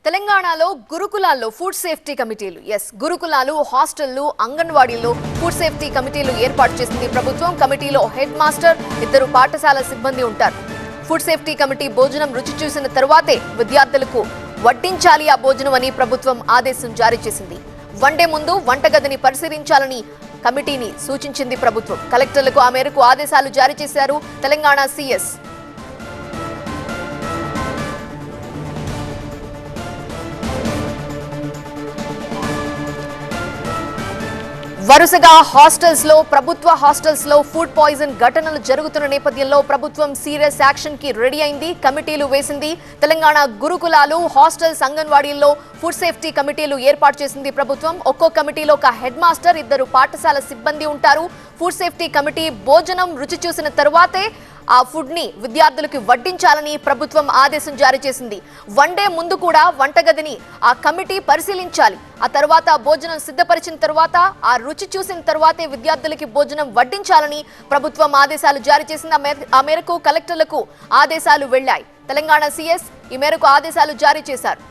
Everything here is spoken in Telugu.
తెలంగాణలో గురుకులాల్లో ఫుడ్ సేఫ్టీ కమిటీలు గురుకులాలు హాస్టళ్లు అంగన్వాడీల్లో ఫుడ్ సేఫ్టీ కమిటీలు ఏర్పాటు చేసింది ప్రభుత్వం. కమిటీలో హెడ్ మాస్టర్, 2 పాఠశాల సిబ్బంది ఉంటారు. ఫుడ్ సేఫ్టీ కమిటీ భోజనం రుచి చూసిన తరువాతే విద్యార్థులకు వడ్డించాలి ఆ భోజనం అని ప్రభుత్వం ఆదేశం జారీ చేసింది. వండే ముందు వంటగదిని పరిశీలించాలని కమిటీని సూచించింది ప్రభుత్వం. కలెక్టర్లకు ఆ మేరకు ఆదేశాలు జారీ చేశారు తెలంగాణ సీఎస్. వరుసగా ప్రభుత్వ హాస్టల్స్ లో ఫుడ్ పాయిజన్ ఘటనలు జరుగుతున్న నేపథ్యంలో ప్రభుత్వం సీరియస్ యాక్షన్ కి రెడీ అయింది. కమిటీలు వేసింది. తెలంగాణ గురుకులాలు, హాస్టల్స్, అంగన్వాడీల్లో ఫుడ్ సేఫ్టీ కమిటీలు ఏర్పాటు చేసింది ప్రభుత్వం. ఒక్కో కమిటీలో ఒక హెడ్ మాస్టర్, 2 పాఠశాల సిబ్బంది ఉంటారు. ఫుడ్ సేఫ్టీ కమిటీ భోజనం రుచి చూసిన తరువాతే ఆ ఫుడ్ ని విద్యార్థులకు వడ్డించాలని ప్రభుత్వం ఆదేశం జారీ చేసింది. వండే ముందు కూడా వంటగదిని ఆ కమిటీ పరిశీలించాలి. ఆ తర్వాత భోజనం సిద్ధపరిచిన తర్వాత ఆ రుచి చూసిన తర్వాతే విద్యార్థులకి భోజనం వడ్డించాలని ప్రభుత్వం ఆదేశాలు జారీ చేసింది. ఆ మేరకు కలెక్టర్లకు ఆదేశాలు వెళ్లాయి. తెలంగాణ సీఎస్ ఈ మేరకు ఆదేశాలు జారీ చేశారు.